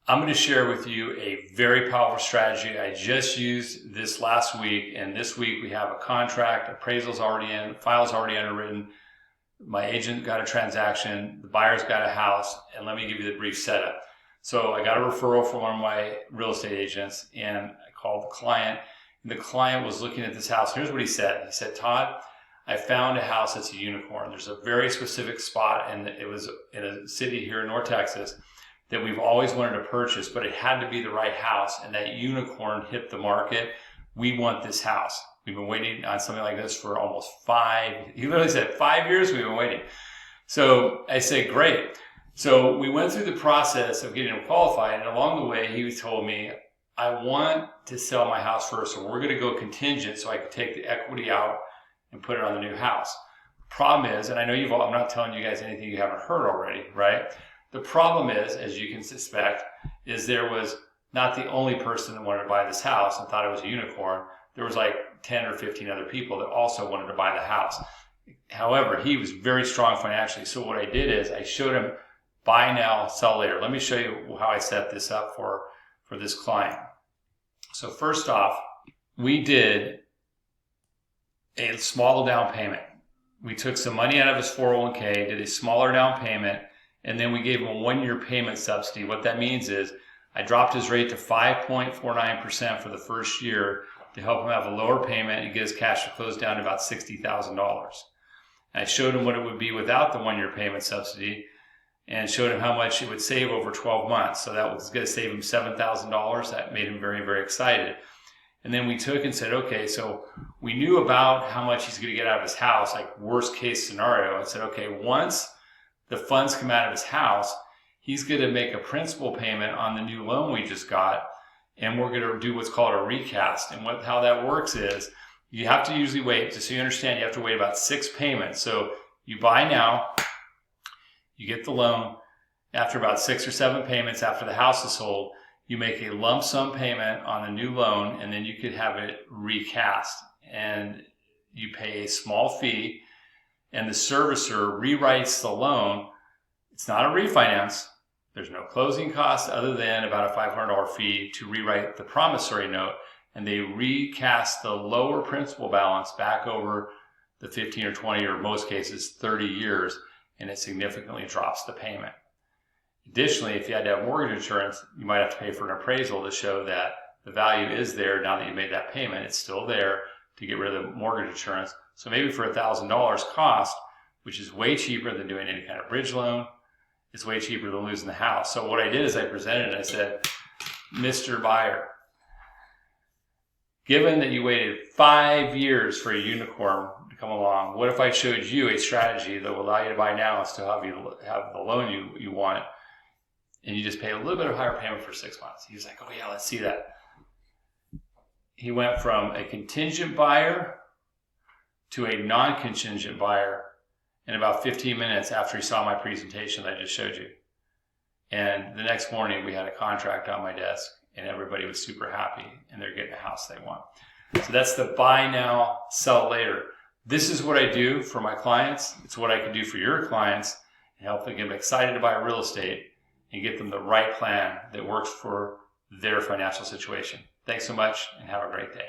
I'm going to share with you a very powerful strategy I just used this last week. And this week we have a contract, appraisal's already in, file's already underwritten. My agent got a transaction, the buyer's got a house, and let me give you the brief setup. So I got a referral from one of my real estate agents, and I called the client. And the client was looking at this house. Here's what he said. He said, Todd, I found a house that's a unicorn. There's a very specific spot, and it was in a city here in North Texas that we've always wanted to purchase, but it had to be the right house, and that unicorn hit the market. We want this house. We've been waiting on something like this for almost he literally said 5 years we've been waiting. So I said, great. So we went through the process of getting him qualified, and along the way, he told me, I want to sell my house first, so we're going to go contingent so I can take the equity out and put it on the new house. Problem is, and I know I'm not telling you guys anything you haven't heard already, right? The problem is, as you can suspect, is there was not the only person that wanted to buy this house and thought it was a unicorn. There was like 10 or 15 other people that also wanted to buy the house. However, he was very strong financially. So what I did is I showed him buy now, sell later. Let me show you how I set this up for this client. So first off, we did a small down payment. We took some money out of his 401k, did a smaller down payment, and then we gave him a 1-year payment subsidy. What that means is I dropped his rate to 5.49% for the first year to help him have a lower payment and get his cash to close down to about $60,000. I showed him what it would be without the 1-year payment subsidy and showed him how much it would save over 12 months. So that was going to save him $7,000. That made him very, very excited. And then we took and said, okay, so we knew about how much he's going to get out of his house, like worst case scenario. I said, okay, once the funds come out of his house, he's going to make a principal payment on the new loan we just got, and we're going to do what's called a recast. And how that works is you have to usually wait, just so you understand, you have to wait about 6 payments. So you buy now, you get the loan. After about 6 or 7 payments after the house is sold, you make a lump sum payment on the new loan, and then you could have it recast. And you pay a small fee, and the servicer rewrites the loan. It's not a refinance. There's no closing costs other than about a $500 fee to rewrite the promissory note, and they recast the lower principal balance back over the 15 or 20, or most cases 30 years, and it significantly drops the payment. Additionally, if you had to have mortgage insurance, you might have to pay for an appraisal to show that the value is there now that you made that payment. It's still there to get rid of the mortgage insurance. So maybe for $1,000 cost, which is way cheaper than doing any kind of bridge loan, it's way cheaper than losing the house. So what I did is I presented and I said, Mr. Buyer, given that you waited 5 years for a unicorn to come along, what if I showed you a strategy that will allow you to buy now and still have the loan you want, and you just pay a little bit of higher payment for 6 months? He was like, oh yeah, let's see that. He went from a contingent buyer to a non-contingent buyer in about 15 minutes after he saw my presentation that I just showed you. And the next morning we had a contract on my desk, and everybody was super happy, and they're getting the house they want. So that's the buy now, sell later. This is what I do for my clients. It's what I can do for your clients and help them get them excited to buy real estate and get them the right plan that works for their financial situation. Thanks so much, and have a great day.